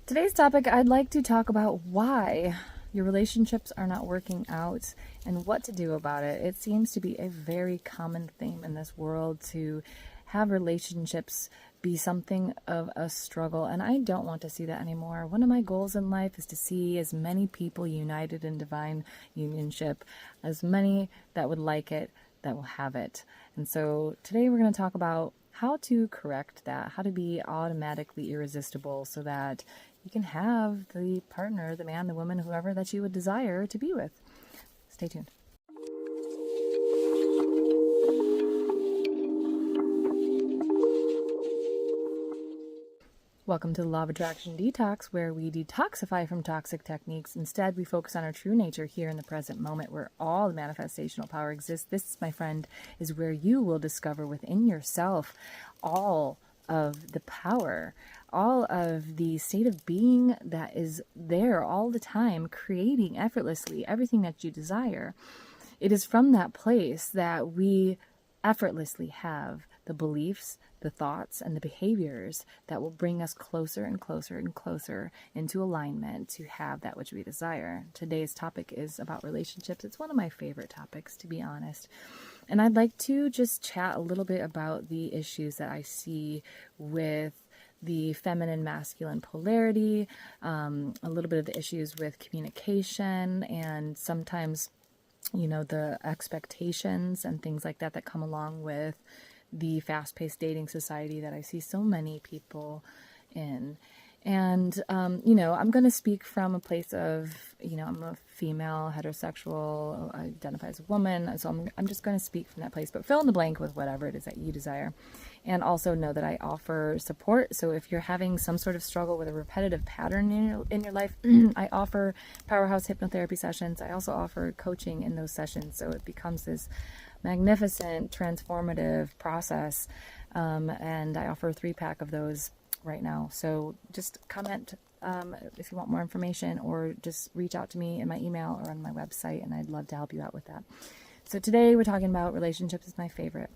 Today's topic, I'd like to talk about why your relationships are not working out and what to do about it. It seems to be a very common theme in this world to have relationships be something of a struggle, and I don't want to see that anymore. One of my goals in life is to see as many people united in divine unionship, as many that would like it, that will have it. And so today we're going to talk about how to correct that, how to be automatically irresistible so that you can have the partner, the man, the woman, whoever that you would desire to be with. Stay tuned. Welcome to the Law of Attraction Detox, where we detoxify from toxic techniques. Instead, we focus on our true nature here in the present moment where all the manifestational power exists. This, my friend, is where you will discover within yourself all of the power, all of the state of being that is there all the time, creating effortlessly everything that you desire. It is from that place that we effortlessly have the beliefs, the thoughts, and the behaviors that will bring us closer and closer and closer into alignment to have that which we desire. Today's topic is about relationships. It's one of my favorite topics, to be honest. And I'd like to just chat a little bit about the issues that I see with the feminine masculine polarity, a little bit of the issues with communication, and sometimes, the expectations and things like that that come along with the fast-paced dating society that I see so many people in. And, I'm going to speak from a place of, I'm a female, heterosexual, I identify as a woman. So I'm just going to speak from that place, but fill in the blank with whatever it is that you desire. And also know that I offer support. So if you're having some sort of struggle with a repetitive pattern in your life, I offer Powerhouse Hypnotherapy sessions. I also offer coaching in those sessions. So it becomes this magnificent, transformative process. And I offer a 3-pack of those right now. So just comment if you want more information, or just reach out to me in my email or on my website, and I'd love to help you out with that. So today we're talking about relationships. Is my favorite.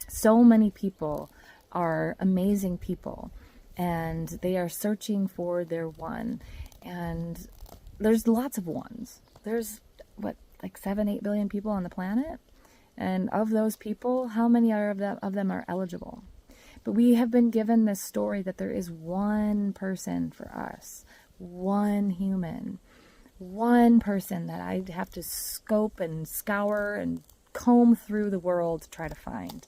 So many people are amazing people, and they are searching for their one, and there's lots of ones. There's like 7-8 billion people on the planet, and of those people, how many of them are eligible? But we have been given this story that there is one person for us, one human, one person that I have to scope and scour and comb through the world to try to find.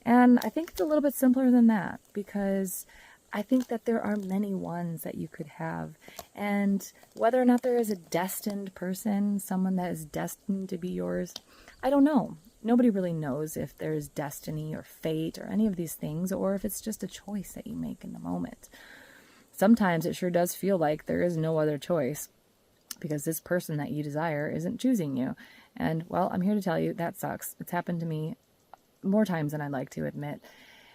And I think it's a little bit simpler than that, because I think that there are many ones that you could have. And whether or not there is a destined person, someone that is destined to be yours, I don't know. Nobody really knows if there's destiny or fate or any of these things, or if it's just a choice that you make in the moment. Sometimes it sure does feel like there is no other choice, because this person that you desire isn't choosing you. And, well, I'm here to tell you that sucks. It's happened to me more times than I'd like to admit.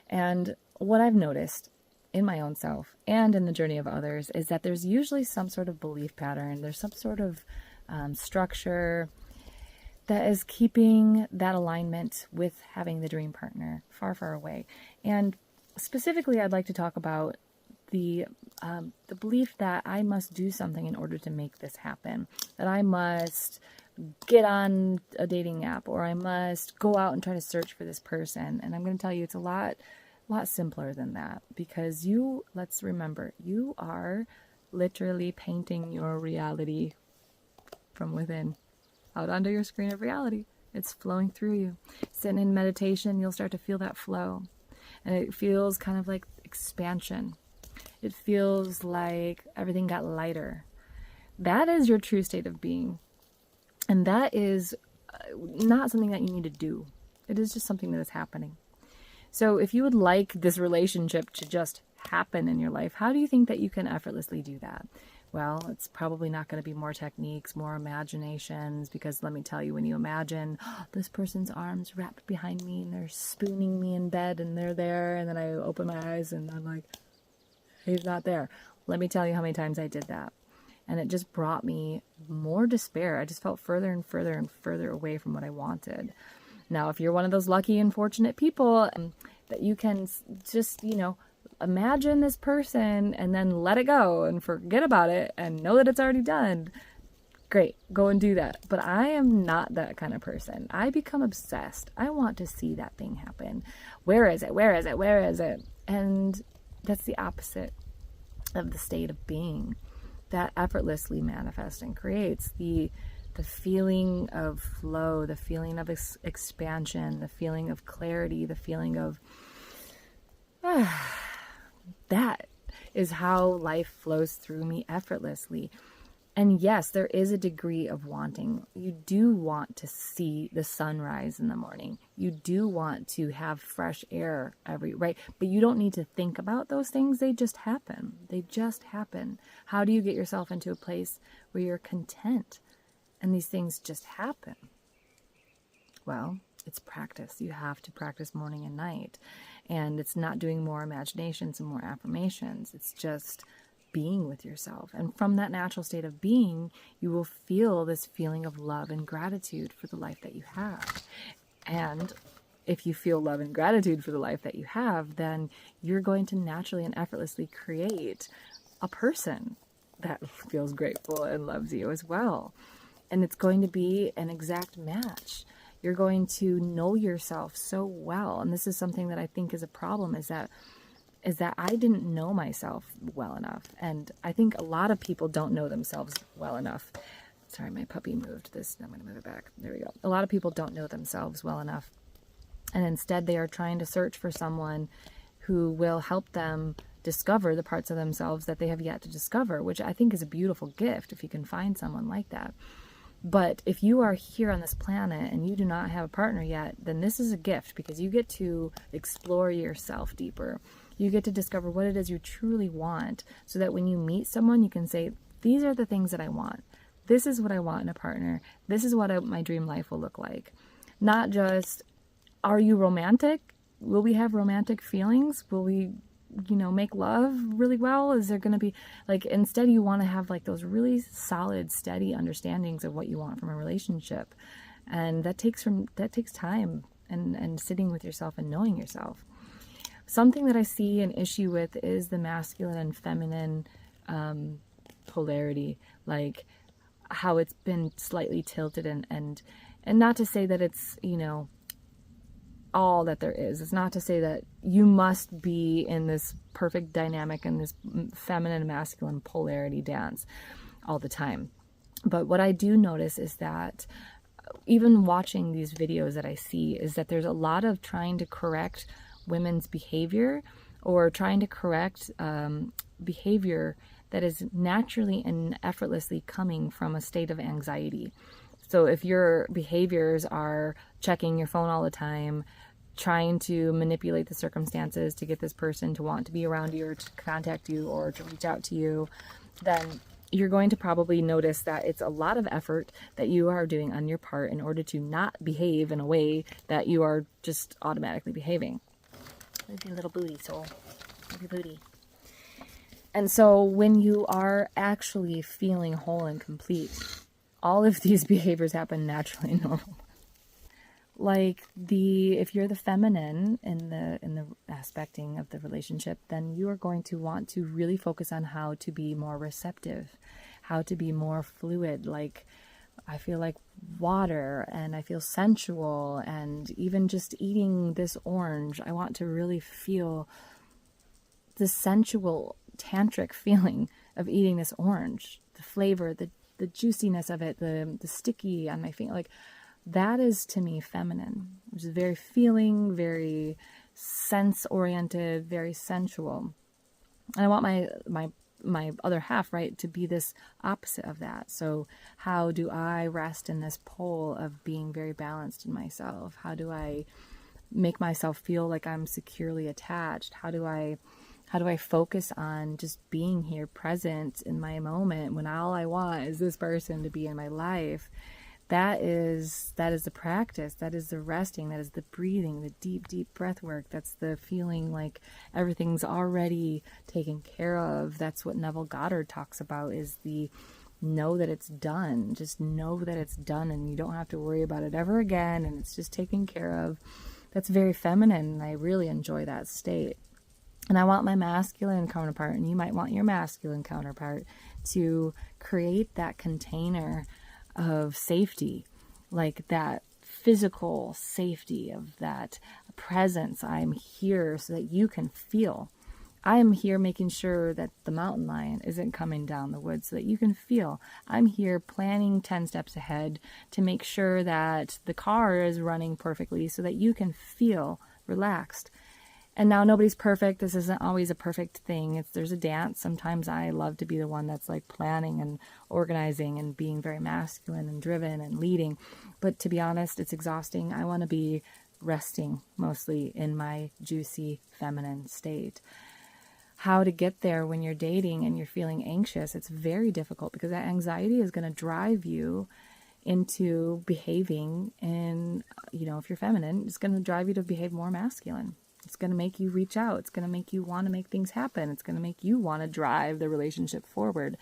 And what I've noticed in my own self and in the journey of others is that there's usually some sort of belief pattern. There's some sort of structure that is keeping that alignment with having the dream partner far, far away. And specifically, I'd like to talk about the belief that I must do something in order to make this happen, that I must get on a dating app, or I must go out and try to search for this person. And I'm going to tell you, it's a lot simpler than that, because let's remember, you are literally painting your reality from within out onto your screen of reality. It's flowing through you. Sitting in meditation, you'll start to feel that flow. And it feels kind of like expansion. It feels like everything got lighter. That is your true state of being. And that is not something that you need to do. It is just something that is happening. So if you would like this relationship to just happen in your life, how do you think that you can effortlessly do that? Well, it's probably not going to be more techniques, more imaginations, because let me tell you, when you imagine this person's arms wrapped behind me and they're spooning me in bed and they're there, and then I open my eyes and I'm like, he's not there. Let me tell you how many times I did that. And it just brought me more despair. I just felt further and further and further away from what I wanted. Now, if you're one of those lucky and fortunate people that you can just, imagine this person and then let it go and forget about it and know that it's already done. Great, go and do that. But I am not that kind of person. I become obsessed. I want to see that thing happen. Where is it? Where is it? Where is it? And that's the opposite of the state of being that effortlessly manifests and creates the feeling of flow, the feeling of expansion, the feeling of clarity, the feeling of that is how life flows through me effortlessly. And yes, there is a degree of wanting. You do want to see the sunrise in the morning. You do want to have fresh air right? But you don't need to think about those things. They just happen. They just happen. How do you get yourself into a place where you're content and these things just happen? Well, it's practice. You have to practice morning and night. And it's not doing more imaginations and more affirmations. It's just being with yourself. And from that natural state of being, you will feel this feeling of love and gratitude for the life that you have. And if you feel love and gratitude for the life that you have, then you're going to naturally and effortlessly create a person that feels grateful and loves you as well. And it's going to be an exact match. You're going to know yourself so well. And this is something that I think is a problem, is that I didn't know myself well enough. And I think a lot of people don't know themselves well enough. Sorry, my puppy moved this. I'm going to move it back. There we go. A lot of people don't know themselves well enough. And instead they are trying to search for someone who will help them discover the parts of themselves that they have yet to discover, which I think is a beautiful gift if you can find someone like that. But if you are here on this planet and you do not have a partner yet, then this is a gift, because you get to explore yourself deeper. You get to discover what it is you truly want, so that when you meet someone, you can say, these are the things that I want. This is what I want in a partner. This is what my dream life will look like. Not just, are you romantic? Will we have romantic feelings? Will we, make love really well? Is there going to be, instead you want to have those really solid, steady understandings of what you want from a relationship. And that takes time and sitting with yourself and knowing yourself. Something that I see an issue with is the masculine and feminine polarity, like how it's been slightly tilted, and not to say that it's, all that there is. It's not to say that you must be in this perfect dynamic and this feminine and masculine polarity dance all the time. But what I do notice is that even watching these videos that I see is that there's a lot of trying to correct women's behavior, or trying to correct behavior that is naturally and effortlessly coming from a state of anxiety. So if your behaviors are checking your phone all the time, trying to manipulate the circumstances to get this person to want to be around you or to contact you or to reach out to you, then you're going to probably notice that it's a lot of effort that you are doing on your part in order to not behave in a way that you are just automatically behaving. Move your little booty, soul. Move your booty. And so when you are actually feeling whole and complete, all of these behaviors happen naturally and normal. If you're the feminine in the aspecting of the relationship, then you are going to want to really focus on how to be more receptive, how to be more fluid. I feel like water, and I feel sensual, and even just eating this orange, I want to really feel the sensual tantric feeling of eating this orange, the flavor, the juiciness of it, the sticky on my finger. That is, to me, feminine, which is very feeling, very sense-oriented, very sensual. And I want my other half, right, to be this opposite of that. So how do I rest in this pole of being very balanced in myself? How do I make myself feel like I'm securely attached? How do I focus on just being here, present in my moment, when all I want is this person to be in my life? That is the practice. That is the resting. That is the breathing, the deep, deep breath work. That's the feeling like everything's already taken care of. That's what Neville Goddard talks about, is the know that it's done. Just know that it's done, and you don't have to worry about it ever again, and it's just taken care of. That's very feminine, and I really enjoy that state. And I want my masculine counterpart, and you might want your masculine counterpart, to create that container of safety, like that physical safety of that presence. I'm here so that you can feel. I am here making sure that the mountain lion isn't coming down the woods so that you can feel. I'm here planning 10 steps ahead to make sure that the car is running perfectly so that you can feel relaxed. And now nobody's perfect. This isn't always a perfect thing. There's a dance. Sometimes I love to be the one that's like planning and organizing and being very masculine and driven and leading. But to be honest, it's exhausting. I want to be resting mostly in my juicy feminine state. How to get there when you're dating and you're feeling anxious, it's very difficult because that anxiety is going to drive you into behaving in, if you're feminine, it's going to drive you to behave more masculine. It's going to make you reach out. It's going to make you want to make things happen. It's going to make you want to drive the relationship forward.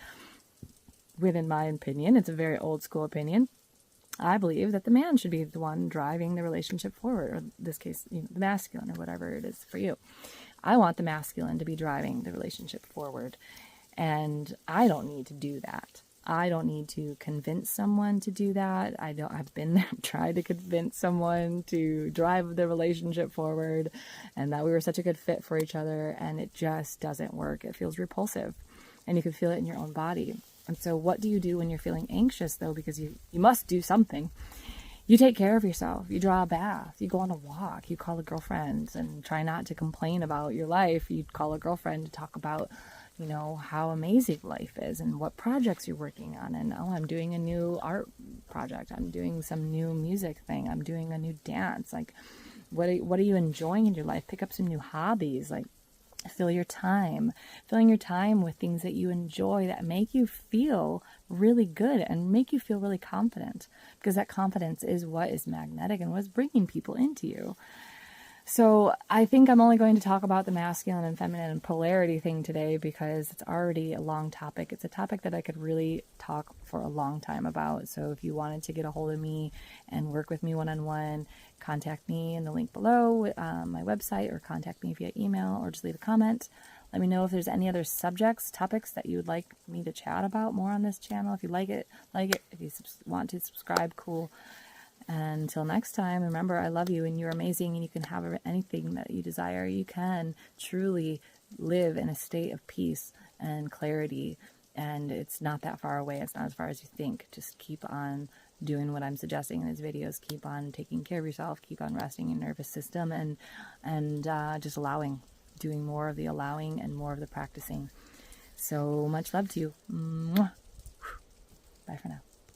Within my opinion, it's a very old school opinion. I believe that the man should be the one driving the relationship forward, or in this case, the masculine, or whatever it is for you. I want the masculine to be driving the relationship forward, and I don't need to do that. I don't need to convince someone to do that. I've been there, tried to convince someone to drive the relationship forward and that we were such a good fit for each other, and it just doesn't work. It feels repulsive, and you can feel it in your own body. And so what do you do when you're feeling anxious, though? Because you must do something. You take care of yourself. You draw a bath. You go on a walk. You call a girlfriend and try not to complain about your life. You call a girlfriend to talk about how amazing life is and what projects you're working on. And, I'm doing a new art project. I'm doing some new music thing. I'm doing a new dance. Like, what are you enjoying in your life? Pick up some new hobbies. Like, filling your time with things that you enjoy that make you feel really good and make you feel really confident, because that confidence is what is magnetic and what's bringing people into you. So I think I'm only going to talk about the masculine and feminine and polarity thing today because it's already a long topic. It's a topic that I could really talk for a long time about. So if you wanted to get a hold of me and work with me one-on-one, contact me in the link below, my website, or contact me via email, or just leave a comment. Let me know if there's any other topics that you would like me to chat about more on this channel. If you like it. If you want to subscribe, cool. And until next time, remember, I love you and you're amazing and you can have anything that you desire. You can truly live in a state of peace and clarity, and it's not that far away. It's not as far as you think. Just keep on doing what I'm suggesting in these videos. Keep on taking care of yourself. Keep on resting your nervous system and just doing more of the allowing and more of the practicing. So much love to you. Mwah.